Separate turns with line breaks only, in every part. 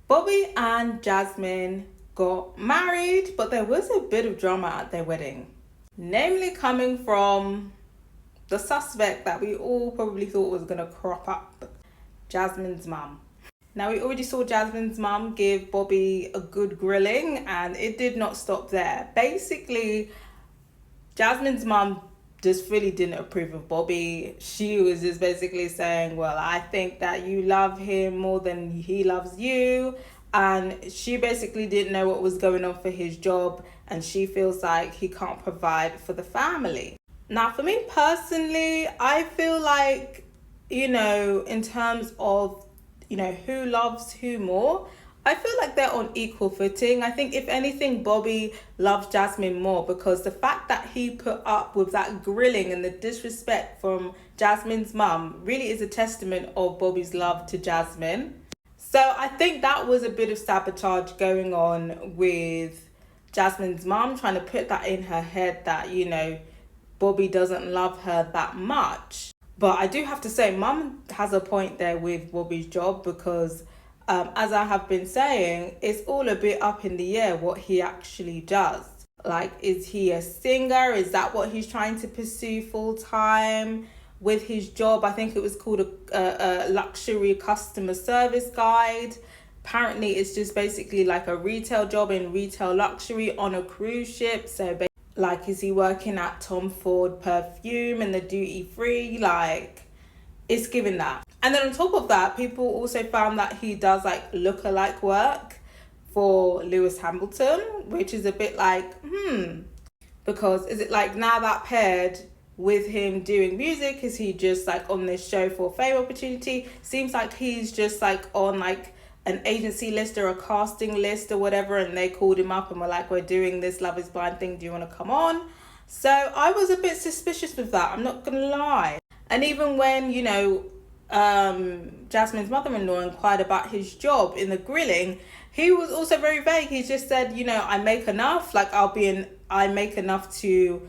Bobby and Jasmine got married, but there was a bit of drama at their wedding. Namely coming from the suspect that we all probably thought was going to crop up, Jasmine's mum. Now, we already saw Jasmine's mum give Bobby a good grilling, and it did not stop there. Basically, Jasmine's mum just really didn't approve of Bobby. She was just basically saying, well, I think that you love him more than he loves you. And she basically didn't know what was going on for his job, and she feels like he can't provide for the family. Now, for me personally, I feel like, in terms of, who loves who more, I feel like they're on equal footing. I think if anything, Bobby loves Jasmine more, because the fact that he put up with that grilling and the disrespect from Jasmine's mum really is a testament of Bobby's love to Jasmine. So I think that was a bit of sabotage going on with Jasmine's mum, trying to put that in her head that, Bobby doesn't love her that much. But I do have to say, mum has a point there with Bobby's job, because as I have been saying, it's all a bit up in the air what he actually does. Like, is he a singer? Is that what he's trying to pursue full time with his job? I think it was called a luxury customer service guide. Apparently, it's just basically like a retail job in retail luxury on a cruise ship. So like, is he working at Tom Ford perfume and the duty free? Like, it's given that. And then on top of that, people also found that he does like look-alike work for Lewis Hamilton, which is a bit like, because is it like now that paired with him doing music, is he just like on this show for fame opportunity? Seems like he's just like on like an agency list or a casting list or whatever, and they called him up and were like, we're doing this Love is Blind thing, do you want to come on? So I was a bit suspicious with that, I'm not gonna lie. And even when, Jasmine's mother-in-law inquired about his job in the grilling, he was also very vague. He just said, I make enough, like I make enough to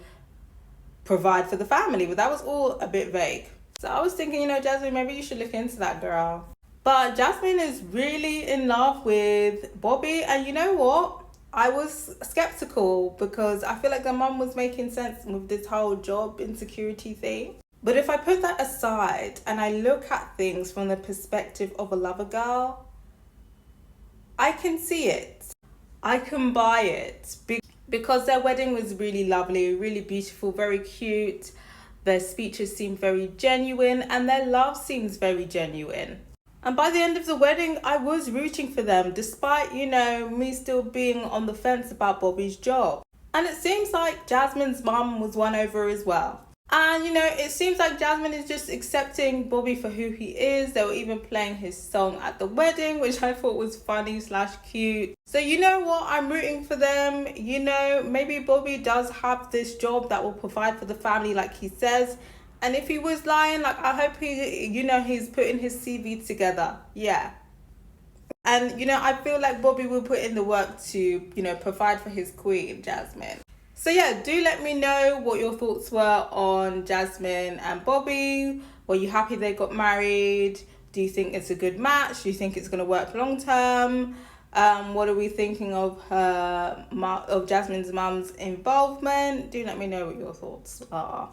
provide for the family, but that was all a bit vague. So I was thinking, Jasmine, maybe you should look into that, girl. But Jasmine is really in love with Bobby, and you know what? I was skeptical because I feel like the mum was making sense with this whole job insecurity thing. But if I put that aside and I look at things from the perspective of a lover girl, I can see it. I can buy it because their wedding was really lovely, really beautiful, very cute. Their speeches seemed very genuine and their love seems very genuine. And by the end of the wedding, I was rooting for them, despite, me still being on the fence about Bobby's job. And it seems like Jasmine's mum was won over as well. And, it seems like Jasmine is just accepting Bobby for who he is. They were even playing his song at the wedding, which I thought was funny/cute. So you know what? I'm rooting for them. Maybe Bobby does have this job that will provide for the family like he says. And if he was lying, like, I hope he's putting his CV together. Yeah. And, I feel like Bobby will put in the work to, provide for his queen, Jasmine. So yeah, do let me know what your thoughts were on Jasmine and Bobby. Were you happy they got married? Do you think it's a good match? Do you think it's going to work long term? What are we thinking of Jasmine's mum's involvement? Do let me know what your thoughts are.